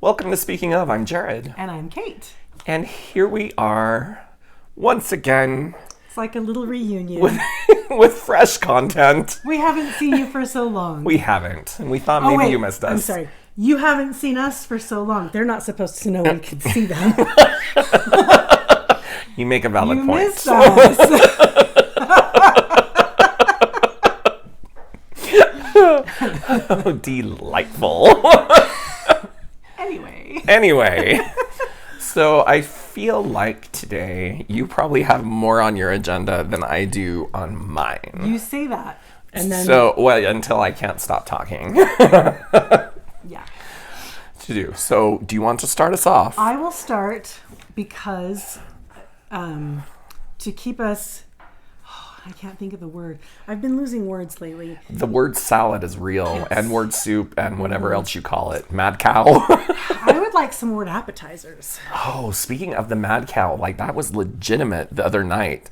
Welcome to Speaking Of. I'm Jared. And I'm Kate. And here we are, once again, It's like a little reunion. with fresh content. We haven't seen you for so long. We haven't. And we thought maybe you missed us. I'm sorry. You haven't seen us for so long. They're not supposed to know we could see them. You make a valid You point. missed us. Oh, delightful. Anyway, so I feel like today you probably have more on your agenda than I do on mine. You say that. And then until I can't stop talking. yeah. So, do you want to start us off? I will start because to keep us I can't think of the word. I've been losing words lately. The word salad is real, Yes. and word soup, and whatever else you call it. Mad cow. I would like some word appetizers. Oh, speaking of the mad cow, like that was legitimate the other night.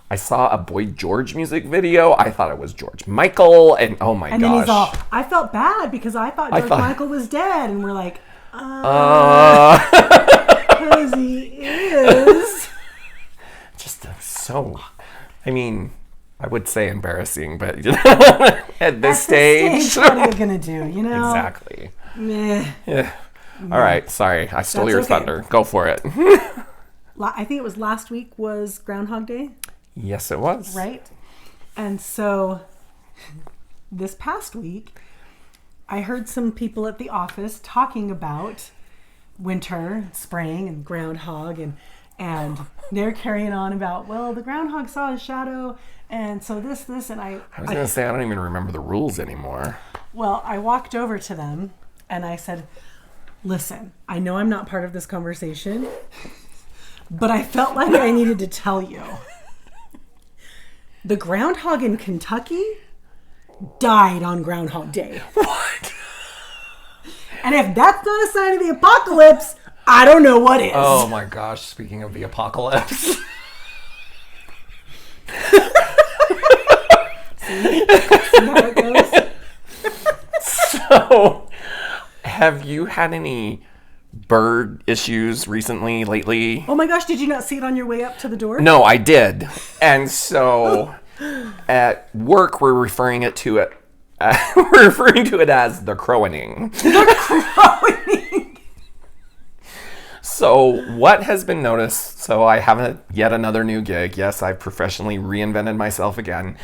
I saw a Boy George music video. I thought it was George Michael, and oh my gosh. And then he's all, I felt bad because I thought George Michael was dead. And we're like, because he is. Just so, I mean, I would say embarrassing, but at this stage. What are you going to do, you know? Exactly. Meh. Yeah. All right, sorry. I stole That's your okay. thunder. Go for it. I think it was last week was Groundhog Day, Yes, it was. right? And so this past week, I heard some people at the office talking about winter, spring, and groundhog, and they're carrying on about, well, the groundhog saw his shadow, and so this, and I was going to say, I don't even remember the rules anymore. Well, I walked over to them and I said, listen, I know I'm not part of this conversation, but I felt like I needed to tell you. The groundhog in Kentucky died on Groundhog Day. What? And if that's not a sign of the apocalypse, I don't know what is. Oh my gosh, speaking of the apocalypse. See how it goes? So, have you had any bird issues lately? Oh my gosh, did you not see it on your way up to the door? No, I did. And so, at work, we're referring to it as the crowing. So what has been noticed, so I have yet another new gig. Yes, I've professionally reinvented myself again.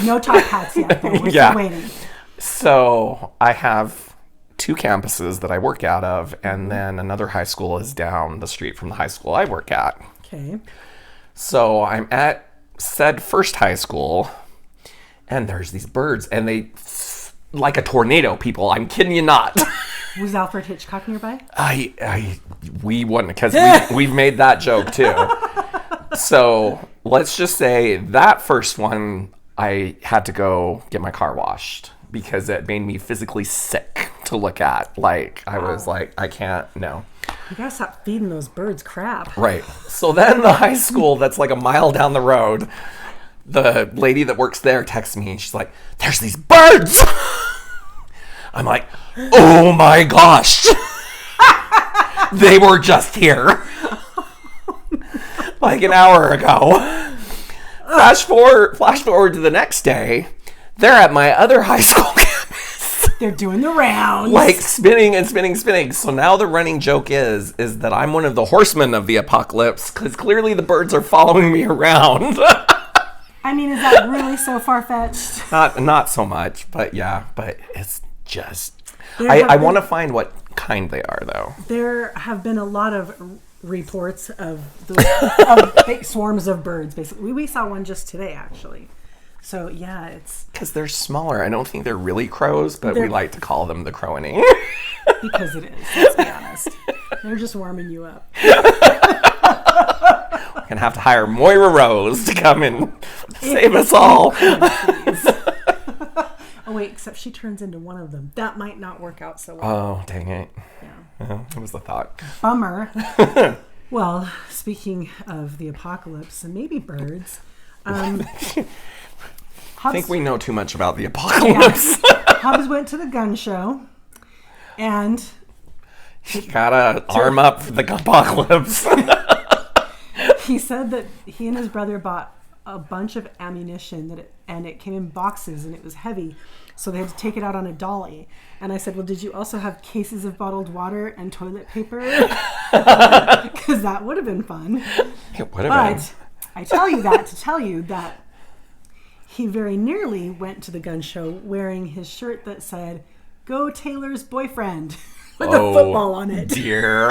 No top hats yet, though. We're Yeah. still waiting. So I have 2 campuses that I work out of, and then another high school is down the street from the high school I work at. Okay. So I'm at said first high school, and there's these birds, and they, like a tornado, people, I'm kidding you not. Was Alfred Hitchcock nearby? We wouldn't, because we've made that joke too. So let's just say that first one, I had to go get my car washed because it made me physically sick to look at. Like, I was like, I can't, no. You gotta stop feeding those birds crap. Right. So then the high school that's like a mile down the road, the lady that works there texts me. She's like, there's these birds. I'm like, oh my gosh. They were just here. Like an hour ago. Flash forward to the next day. They're at my other high school campus. They're doing the rounds. Like spinning and spinning. So now the running joke is that I'm one of the horsemen of the apocalypse because clearly the birds are following me around. I mean, is that really so far-fetched? Not so much, but yeah, but it's just I want to find what kind they are though. There have been a lot of reports of big swarms of birds. Basically, we saw one just today, actually. So yeah, it's Because they're smaller. I don't think they're really crows, but we like to call them the crowing. because it is. Let's be honest. They're just warming you up. We're gonna have to hire Moira Rose to come and save us all. Oh wait, except she turns into one of them. That might not work out so well. Oh, dang it. Yeah. That was the thought. Bummer. Well, speaking of the apocalypse and maybe birds, I think we know too much about the apocalypse. Hobbs went to the gun show. And You gotta arm up for the apocalypse. he said that he and his brother bought a bunch of ammunition and it came in boxes and it was heavy. So they had to take it out on a dolly. And I said, well, did you also have cases of bottled water and toilet paper? Because that would have been fun. It would have been. But I tell you that to tell you that he very nearly went to the gun show wearing his shirt that said, "Go Taylor's boyfriend," with a football on it. Dear.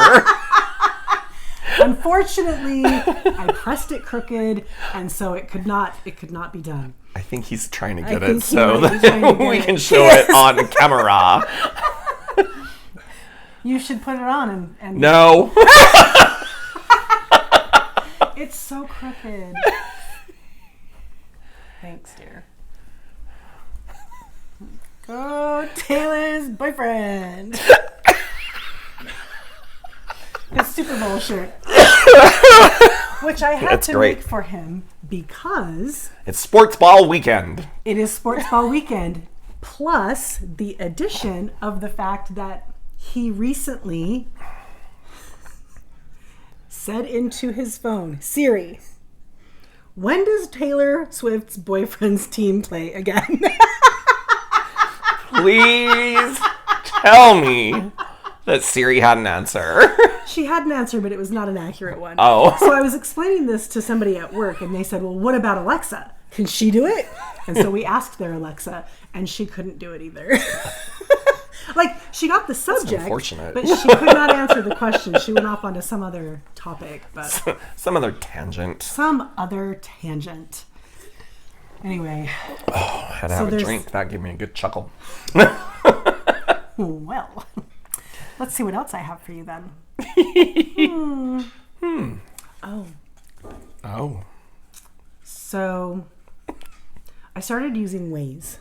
Unfortunately, I pressed it crooked, and so it could not be done. I think he's trying to I get think it he so might be trying to that get we it. can show it on camera. You should put it on and No. It's so crooked. Thanks, dear. Go Taylor's boyfriend. His Super Bowl shirt. Which I had That's to great. make for him because It's sports ball weekend. it is sports ball weekend, plus the addition of the fact that he recently said into his phone, "Siri, when does Taylor Swift's boyfriend's team play again?" Please tell me that Siri had an answer. She had an answer, but it was not an accurate one. Oh. So I was explaining this to somebody at work, and they said, well, what about Alexa? Can she do it? And so we asked their Alexa, and she couldn't do it either. Like, she got the subject, unfortunate. but she could not answer the question. She went off onto some other topic, but Some other tangent. some other tangent. Anyway, I had to So have a there's- drink. That gave me a good chuckle. well, let's see what else I have for you then. Oh, Oh. so I started using Waze.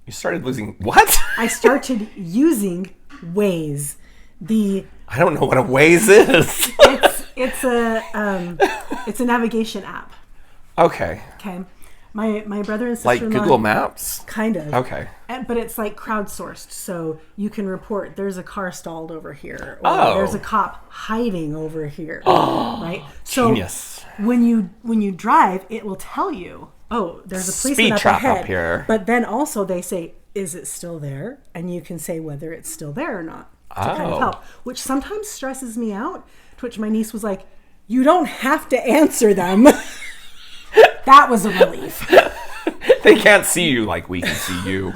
You started losing what? I started using Waze. I don't know what a Waze is. It's a navigation app. Okay. Okay, my brother and Like sister-in-law, Google Maps? kind of. Okay. But it's like crowdsourced, so you can report there's a car stalled over here, or Oh. there's a cop hiding over here, right? So Genius. when you drive, it will tell you, oh, there's a policeman Speed up trap ahead. up here. But then also they say, is it still there? And you can say whether it's still there or not to kind of Oh. help, which sometimes stresses me out. To which my niece was like, you don't have to answer them. That was a relief. They can't see you like we can see you.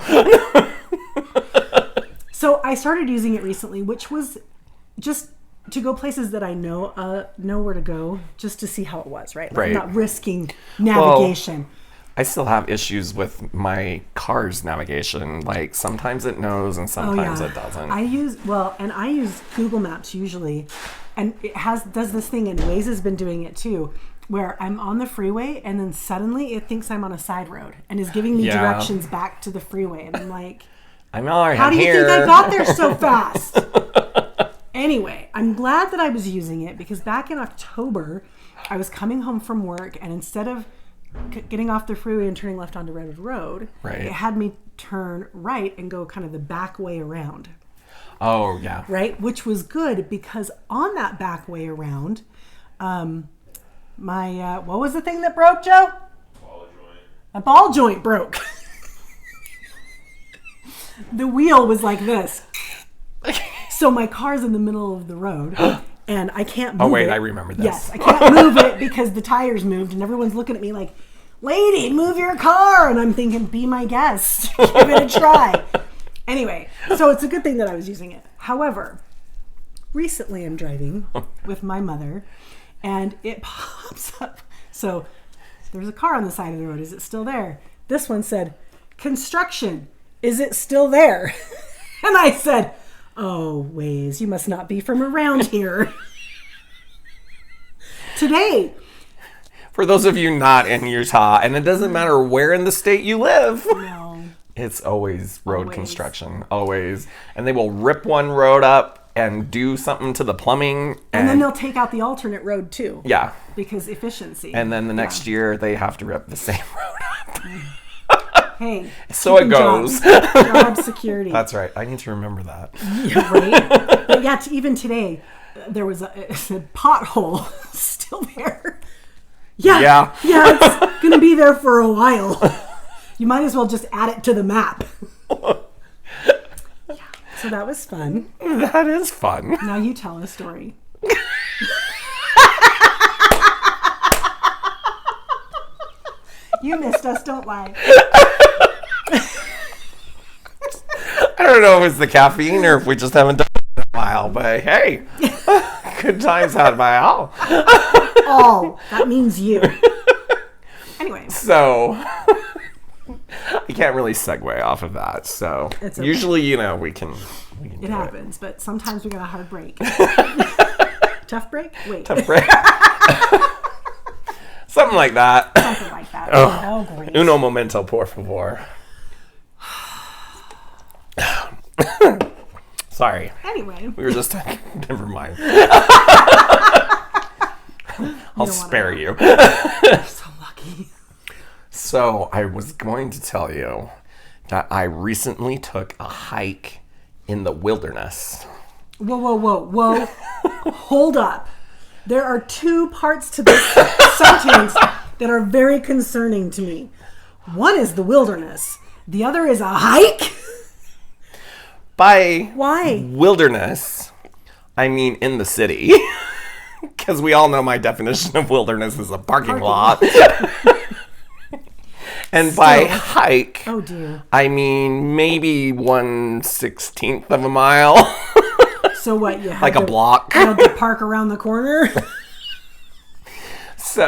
So I started using it recently, which was just to go places that I know where to go, just to see how it was, right? Like, Right. I'm not risking navigation. I still have issues with my car's navigation. Like sometimes it knows and sometimes it doesn't. I use Google Maps usually, and it does this thing, and Waze has been doing it too, where I'm on the freeway and then suddenly it thinks I'm on a side road and is giving me Yeah. directions back to the freeway, and I'm like, I'm alright. how do you here. think I got there so fast? Anyway, I'm glad that I was using it because back in October, I was coming home from work, and instead of getting off the freeway and turning left onto Redwood Road, Right. it had me turn right and go kind of the back way around, Oh yeah. right? Which was good because on that back way around, my what was the thing that broke, Joe? Ball joint. A ball joint broke. The wheel was like this. So my car's in the middle of the road and I can't move it. Oh wait, I remember this. Yes, I can't move it because the tires moved and everyone's looking at me like, lady, move your car. And I'm thinking, be my guest. Give it a try. Anyway, so it's a good thing that I was using it. However, recently I'm driving with my mother and it pops up. So there's a car on the side of the road. Is it still there? This one said, construction. Is it still there? And I said, oh, Waze, you must not be from around here. Today, For those of you not in Utah, and it doesn't matter where in the state you live, no, it's always road Always. construction. Always. And they will rip one road up and do something to the plumbing. and then they'll take out the alternate road too. Yeah. Because efficiency. And then the next year they have to rip the same road up. Hey, So it keeping goes. Job security. That's right. I need to remember that. Yeah, right? But yeah, even today, there was a pothole still there. Yeah, it's going to be there for a while. You might as well just add it to the map. Yeah, so that was fun. That is fun. Now you tell a story. You missed us, don't lie. I don't know if it's the caffeine or if we just haven't done it in a while, but hey, good times had by all. All. That means you. Anyway. So, I can't really segue off of that. So, It's okay. usually, we can It do happens, but sometimes we got a hard break. Tough break? Wait. Tough break. Something like that. Something like that. Oh. Oh, great. Uno momento, por favor. Sorry. Anyway. We were just... Never mind. I'll spare you. So lucky. So, I was going to tell you that I recently took a hike in the wilderness. Whoa. Hold up. There are two parts to this sentence that are very concerning to me. One is the wilderness. The other is a hike? By Why? wilderness, I mean in the city. Because we all know my definition of wilderness is a parking lot. And by hike, Oh, dear. I mean maybe 1/16 of a mile. So what, you had Like a block. You had to park around the corner? So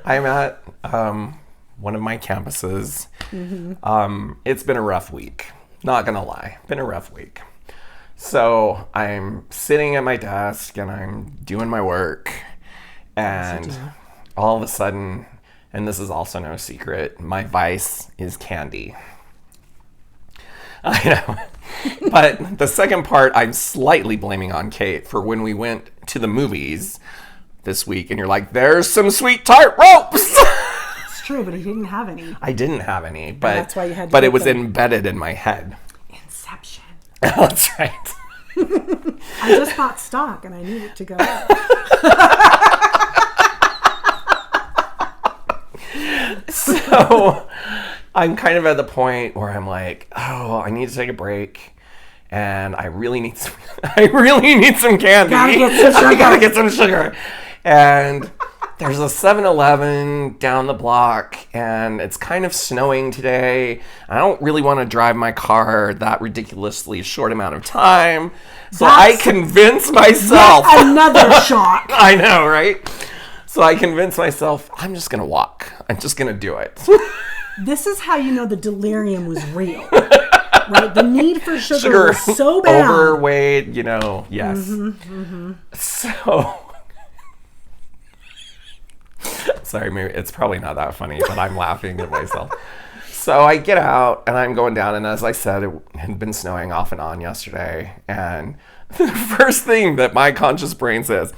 I'm at one of my campuses. It's been a rough week. Not gonna lie, been a rough week. So I'm sitting at my desk and I'm doing my work, and all of a sudden, and this is also no secret, my vice is candy. I know. But the second part, I'm slightly blaming on Kate for when we went to the movies this week, and you're like, there's some sweet tart ropes. It's true, but he didn't have any. I didn't have any, but that's why you had to but get it was them. embedded in my head. Inception. That's right. I just bought stock and I need it to go up. So I'm kind of at the point where I'm like, oh, I need to take a break. And I really need some candy. Gotta get some sugar. I gotta get some sugar. And there's a 7-Eleven down the block, and it's kind of snowing today. I don't really want to drive my car that ridiculously short amount of time. So I convince myself. Another shock. I know, right? So I convince myself, I'm just going to walk. I'm just going to do it. This is how you know the delirium was real. Right? The need for sugar was so bad. Overweight, yes. So, sorry, maybe it's probably not that funny, but I'm laughing at myself. So I get out and I'm going down, and as I said, it had been snowing off and on yesterday. And the first thing that my conscious brain says,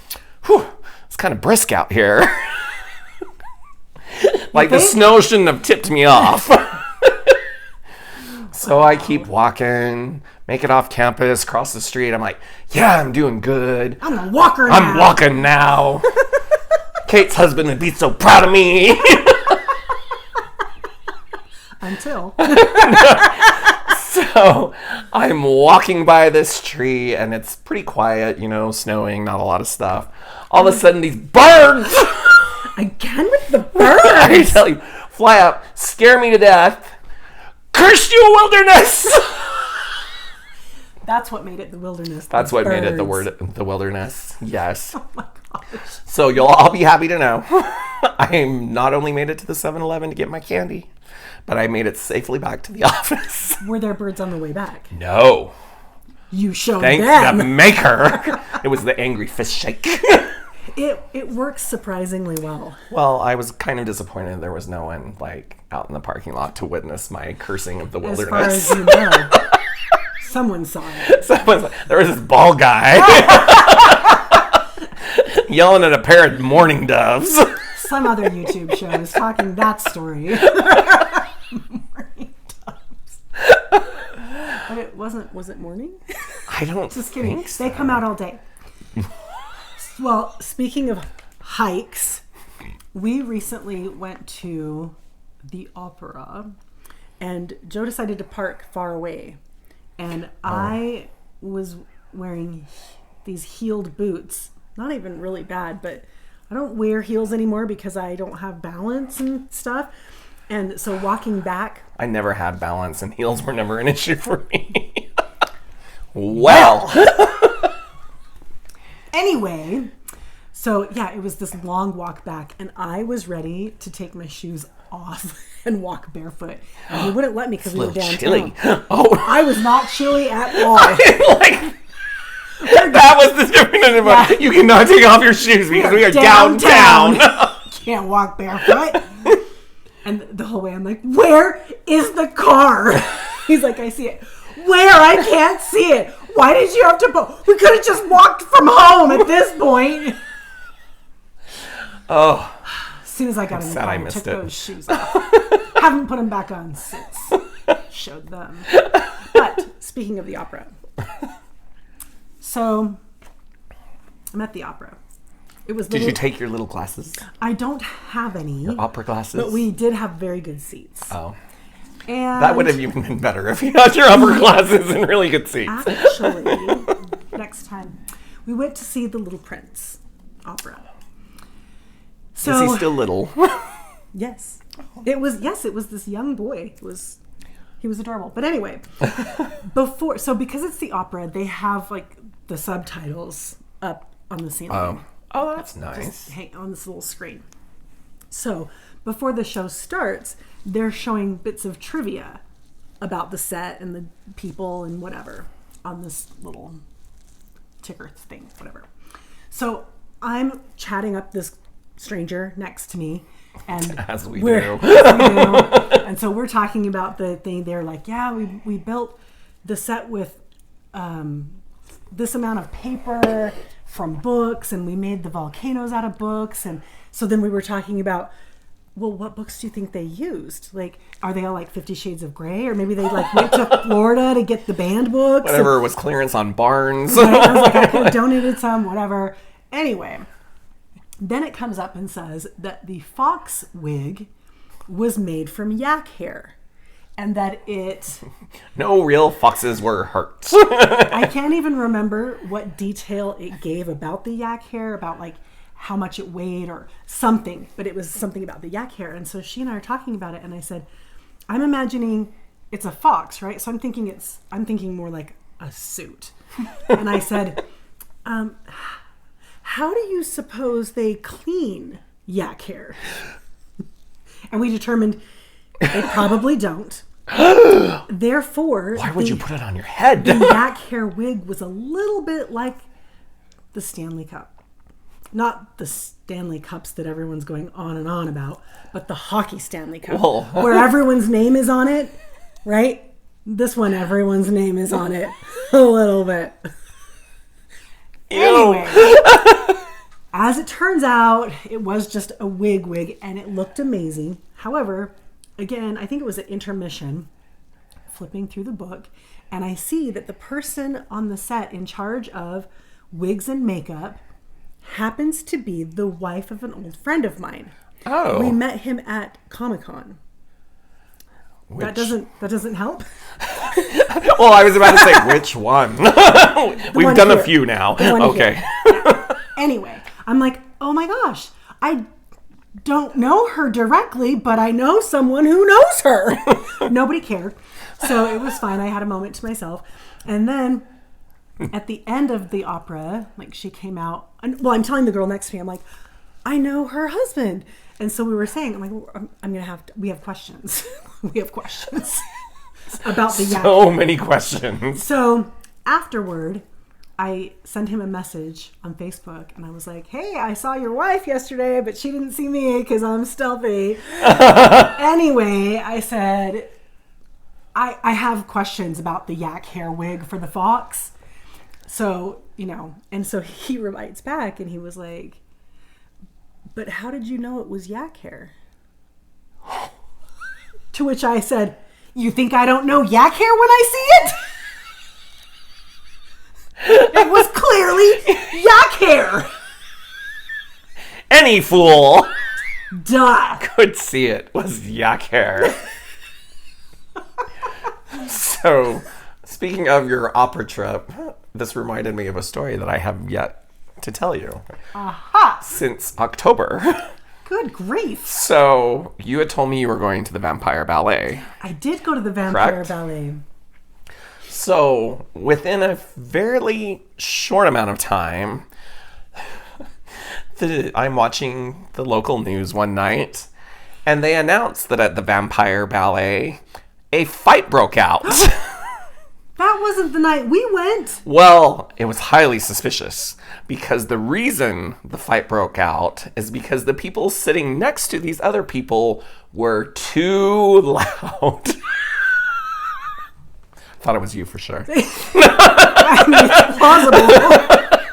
whew, it's kind of brisk out here. Like the snow shouldn't have tipped me off. So I keep walking, make it off campus, cross the street. I'm like, yeah, I'm doing good. I'm a walker now. I'm walking now. Kate's husband would be so proud of me. Until. So I'm walking by this tree, and it's pretty quiet, snowing, not a lot of stuff. All of a sudden, these birds, Again with the birds. I tell you, fly up, scare me to death. Curse you, wilderness! That's what made it the wilderness. That's what made it birds. the wilderness. Yes. Oh my gosh. So you'll all be happy to know I not only made it to the 7-Eleven to get my candy, but I made it safely back to the office. Were there birds on the way back? No. You showed Thank them. the maker. It was the angry fish shake. It works surprisingly well. Well, I was kind of disappointed there was no one out in the parking lot to witness my cursing of the As wilderness. far as you know. Someone saw it. There was this bald guy yelling at a pair of mourning doves. Some other YouTube show is talking that story. wasn't. Was it morning? I don't Just kidding. think so. They come out all day. Well, speaking of hikes, we recently went to the opera, and Joe decided to park far away, and I was wearing these heeled boots. Not even really bad, but I don't wear heels anymore because I don't have balance and stuff. And so walking back, I never had balance, and heels were never an issue for me. Well. anyway, so yeah, it was this long walk back, and I was ready to take my shoes off and walk barefoot. And he wouldn't let me because we were downtown. Chilly. Oh, I was not chilly at all. like that was the difference. Yeah. You cannot take off your shoes because we are downtown. Can't walk barefoot. And the whole way I'm like, where is the car? He's like, I see it. Where? I can't see it. Why did you have to we could have just walked from home at this point. Oh. As soon as I got in the sad car, I I missed took it. those shoes off. Haven't put them back on since. Showed them. But speaking of the opera. So I'm at the opera. It was Did you take your little glasses? I don't have any. Opera glasses? But we did have very good seats. Oh. And That would have even been better if you had your upper glasses and really good seats. actually, next time, we went to see The Little Prince opera. So, Is he still little? Yes. It was this young boy. He was adorable. But anyway, because it's the opera, they have like the subtitles up on the ceiling. Oh, that's nice. Hang on this little screen. So before the show starts, they're showing bits of trivia about the set and the people and whatever on this little ticker thing, whatever. So I'm chatting up this stranger next to me, and As we we're- do. and so we're talking about the thing. They're like, yeah, we built the set with this amount of paper from books, and we made the volcanoes out of books. And so then we were talking about, well, what books do you think they used? Like, are they all like 50 Shades of Grey? Or maybe they like went to Florida to get the band books? Whatever was clearance on Barnes. And I was like, I could have donated some, whatever. Anyway, then it comes up and says that the fox wig was made from yak hair. And that it... No real foxes were hurt. I can't even remember what detail it gave about the yak hair, about like how much it weighed or something, but it was something about the yak hair. And so she and I are talking about it, and I said, I'm imagining it's a fox, right? So I'm thinking more like a suit. And I said, how do you suppose they clean yak hair? And we determined they probably don't. Therefore, Why would you put it on your head? the yak hair wig was a little bit like the Stanley Cup. Not the Stanley Cups that everyone's going on and on about, but the hockey Stanley Cup, Whoa. where everyone's name is on it, right? This one, everyone's name is on it a little bit. Anyway, as it turns out, it was just a wig, and it looked amazing. However, again, I think it was at intermission, flipping through the book, and I see that the person on the set in charge of wigs and makeup happens to be the wife of an old friend of mine. Oh. We met him at Comic-Con. That doesn't help. Well, I was about to say, which one? We've one done a here. few now. The one Okay. here. Anyway, I'm like, oh my gosh, I don't know her directly, but I know someone who knows her. Nobody cared. So it was fine. I had a moment to myself. And then at the end of the opera, like she came out, and, well, I'm telling the girl next to me, I'm like, I know her husband. And so we were saying, I'm like, we have questions. We have questions about the yak. So many questions. So afterward, I sent him a message on Facebook, and I was like, hey, I saw your wife yesterday, but she didn't see me because I'm stealthy. Anyway, I said, I have questions about the yak hair wig for the fox. So, and so he writes back, and he was like, but how did you know it was yak hair? To which I said, you think I don't know yak hair when I see it? Really? Yak hair! Any fool Duh! could see it was yak hair. So, speaking of your opera trip, this reminded me of a story that I have yet to tell you. Aha! Since October. Good grief. So, you had told me you were going to the Vampire Ballet. I did go to the Vampire Correct. Ballet. So, within a fairly short amount of time, I'm watching the local news one night, and they announced that at the Vampire Ballet, a fight broke out. That wasn't the night we went. Well, it was highly suspicious because the reason the fight broke out is because the people sitting next to these other people were too loud. Thought it was you for sure. I mean, it's plausible.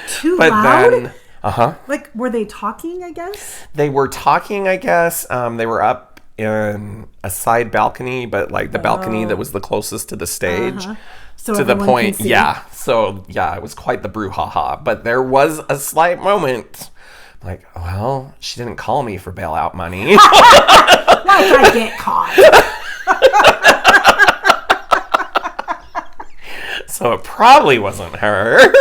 Too But loud? then, Like, were they talking, I guess? they were talking, I guess. They were up in a side balcony, but like the balcony that was the closest to the stage. So To the everyone point, can see. yeah. So, yeah, it was quite the brouhaha. But there was a slight moment like, well, she didn't call me for bailout money. Like I get caught. So it probably wasn't her.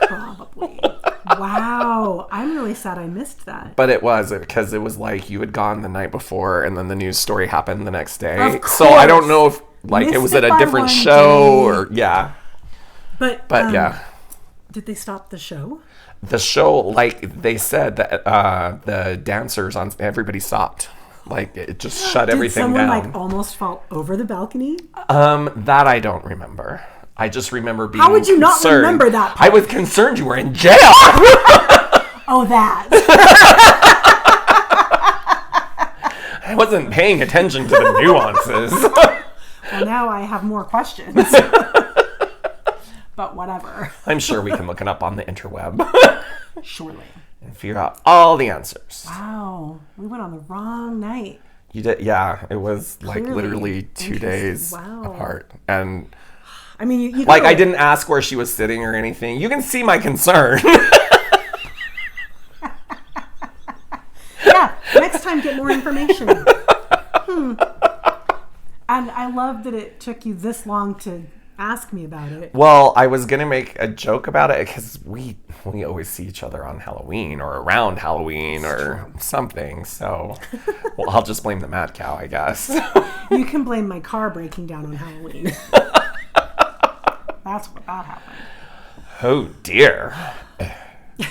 Probably. Wow. I'm really sad I missed that. But it was because it was like you had gone the night before and then the news story happened the next day. Of So I don't course. know if like it Missed was it at a by different one show day. or yeah. But Yeah. did they stop the show? The show, like they said that the dancers on everybody stopped. Like it just shut Did everything someone down. like almost fall over the balcony? That I don't remember. I just remember being How would you not concerned. remember that I part? was concerned you were in jail. Oh, that. I wasn't paying attention to the nuances. Well, now I have more questions. But whatever. I'm sure we can look it up on the interweb Surely. and figure out all the answers. Wow. We went on the wrong night. You did, yeah. It was like Clearly. literally 2 days Wow. apart, and I mean, you like gotta- I didn't ask where she was sitting or anything. You can see my concern. Yeah, next time get more information. And I love that it took you this long to ask me about it. Well, I was gonna make a joke about it because we always see each other on Halloween or around Halloween or something. So, well, I'll just blame the mad cow, I guess. You can blame my car breaking down on Halloween. That's what that happened. Oh dear.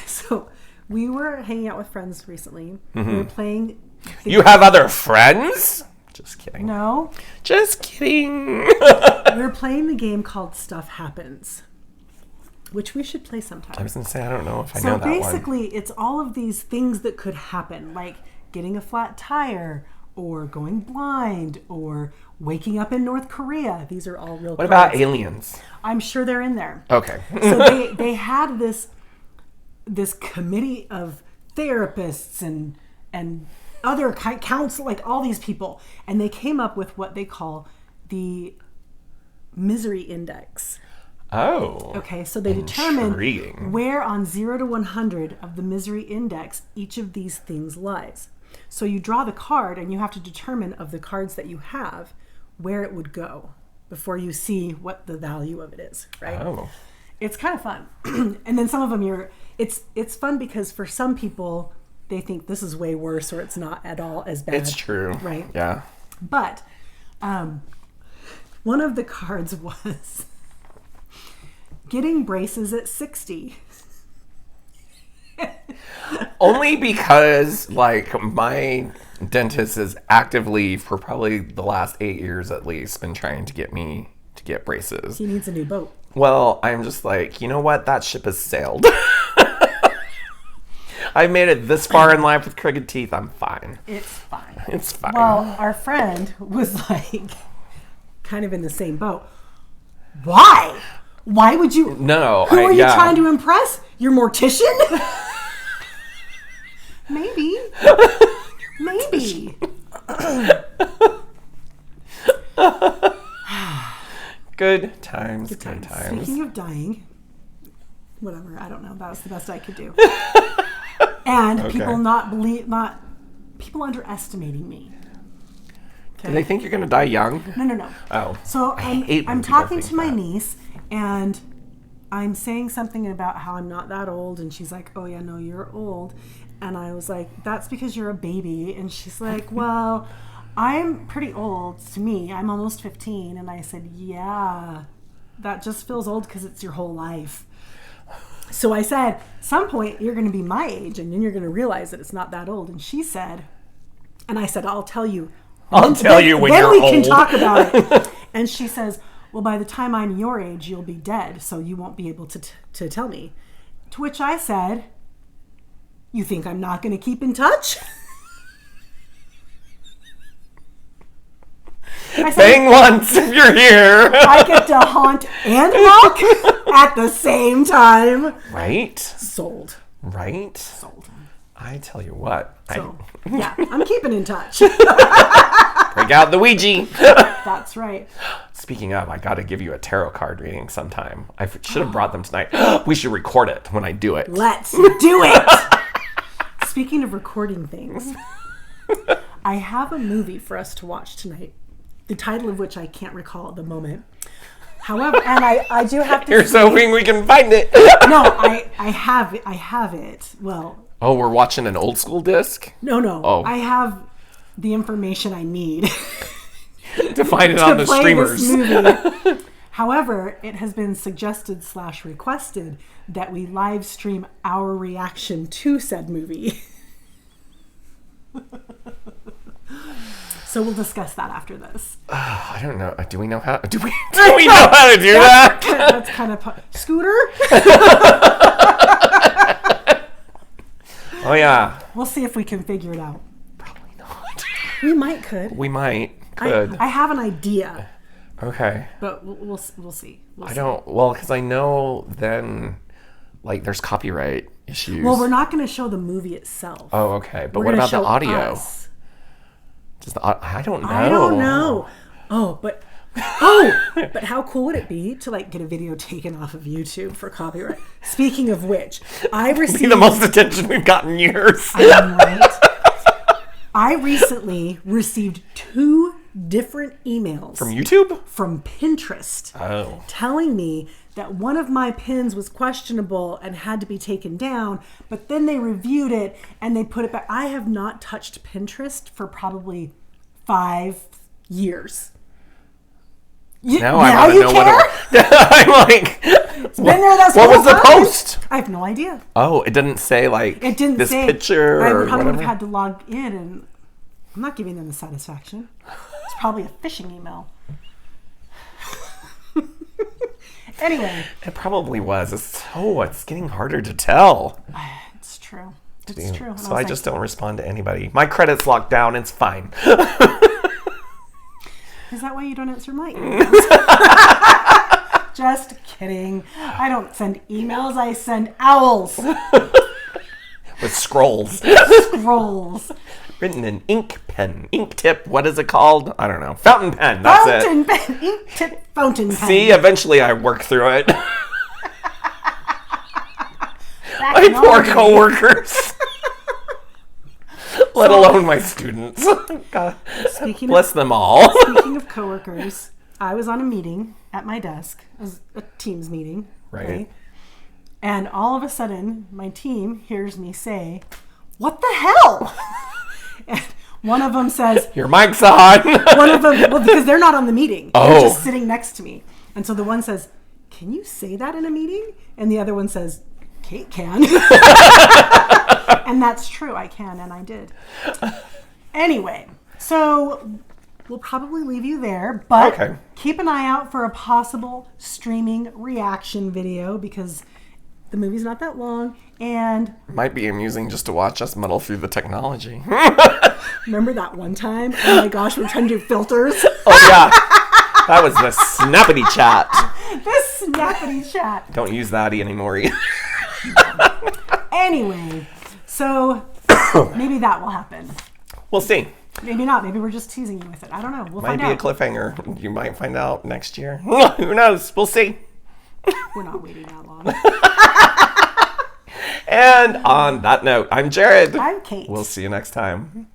So we were hanging out with friends recently. We were playing. You have other friends? Just kidding. No, Just kidding. we were playing the game called Stuff Happens, which we should play sometime. I was gonna say I don't know if I So know that one. basically, it's all of these things that could happen, like getting a flat tire, or going blind, or waking up in North Korea. These are all real. What about cards. aliens? I'm sure they're in there. Okay. So they had this committee of therapists and other counsel, like all these people, and they came up with what they call the misery index. Oh. Okay, so they determine Intriguing. where on 0 to 100 of the misery index each of these things lies. So you draw the card and you have to determine of the cards that you have where it would go before you see what the value of it is, right? Oh. It's kind of fun. And then some of them it's fun because for some people they think this is way worse or it's not at all as bad. It's true. Right. Yeah. But one of the cards was getting braces at 60. Only because like my dentist has actively for probably the last 8 years at least been trying to get me to get braces. He needs a new boat. Well, I'm just like, you know what? That ship has sailed. I've made it this far in life with crooked teeth. I'm fine. It's fine. It's fine. Well, our friend was like kind of in the same boat. Why? Why would you? No, Who are you yeah. trying to impress? Your mortician? Maybe. Maybe. Good times, good times. Speaking of dying, whatever. I don't know. That was the best I could do. And people underestimating me. Do they think you're going to die young? No. Oh. So hate when I'm people talking think to my that. niece, and I'm saying something about how I'm not that old, and she's like, "Oh yeah, no, you're old." And I was like, "That's because you're a baby." And she's like, "Well, I'm pretty old to me. I'm almost 15." And I said, "Yeah, that just feels old because it's your whole life." So I said, "Some point you're going to be my age, and then you're going to realize that it's not that old." And she said, and I said, "I'll tell you." I'll tell you when then you're we old. can talk about it. And she says, "Well, by the time I'm your age, you'll be dead, so you won't be able to tell me." To which I said, "You think I'm not going to keep in touch?" I said, Bang once if you're here. I get to haunt and mock at the same time. Right? Sold. Right? Sold. I tell you what. So, yeah, I'm keeping in touch. Break out the Ouija. That's right. Speaking of, I got to give you a tarot card reading sometime. I should have brought them tonight. We should record it when I do it. Let's do it. Speaking of recording things, I have a movie for us to watch tonight, the title of which I can't recall at the moment. However, and I do have to Here's say, hoping we can find it. no, I have it. I have it. Well, Oh, we're watching an old school disc? no. Oh. I have the information I need To find it on the play streamers. this movie. However, it has been suggested / requested that we live stream our reaction to said movie. So we'll discuss that after this. I don't know. Do we know how? Do we know how to do that? That's kind of Scooter. Oh yeah. We'll see if we can figure it out. Probably not. We might could. We might. Could. I have an idea, Okay. but we'll see. I don't. Well, because I know then, like, there's copyright issues. Well, we're not going to show the movie itself. Oh, okay. But We're what gonna about the show audio? us. Does I don't know. I don't know. But how cool would it be to like get a video taken off of YouTube for copyright? Speaking of which, I received Be the most attention we've gotten in years. I know, right? I recently received 2 different emails From YouTube? from Pinterest Oh. telling me that one of my pins was questionable and had to be taken down, but then they reviewed it and they put it back. I have not touched Pinterest for probably 5 years. Now I want to know care? what I'm like. It's been there this What whole was the time. post? I have no idea. Oh, it didn't say like It didn't this say. picture I or probably would whatever. have had to log in, and I'm not giving them the satisfaction. It's probably a phishing email. Anyway, It probably was. It's getting harder to tell. it's true. It's true. And So was I like, just don't respond to anybody. My credit's locked down. It's fine. Is that why you don't answer my emails? Just kidding. I don't send emails. I send owls. With scrolls. Scrolls. Written in ink pen. Ink tip. What is it called? I don't know. Fountain pen. That's it. Fountain pen. Ink tip fountain pen. See, eventually I work through it. Back My in poor our day. coworkers. Let alone my students. God, Speaking bless them all. Speaking of coworkers, I was on a meeting at my desk. It was a Teams meeting. Right. Okay? And all of a sudden, my team hears me say, "What the hell?" And one of them says, Your mic's on. one of them, well, because they're not on the meeting. Oh. They're just sitting next to me. And so the one says, "Can you say that in a meeting?" And the other one says, "Kate can." And that's true. I can, and I did. Anyway, so we'll probably leave you there, but Okay. keep an eye out for a possible streaming reaction video because the movie's not that long. And Might be amusing just to watch us muddle through the technology. remember that one time? Oh my gosh, we were trying to do filters. Oh, yeah. That was the snappity chat. This snappity chat. Don't use that anymore. Anyway, so maybe that will happen. We'll see. Maybe not. Maybe we're just teasing you with it. I don't know. We'll Might find be a out. cliffhanger. You might find out next year. Who knows? We'll see. We're not waiting that long. And on that note, I'm Jared. I'm Kate. We'll see you next time.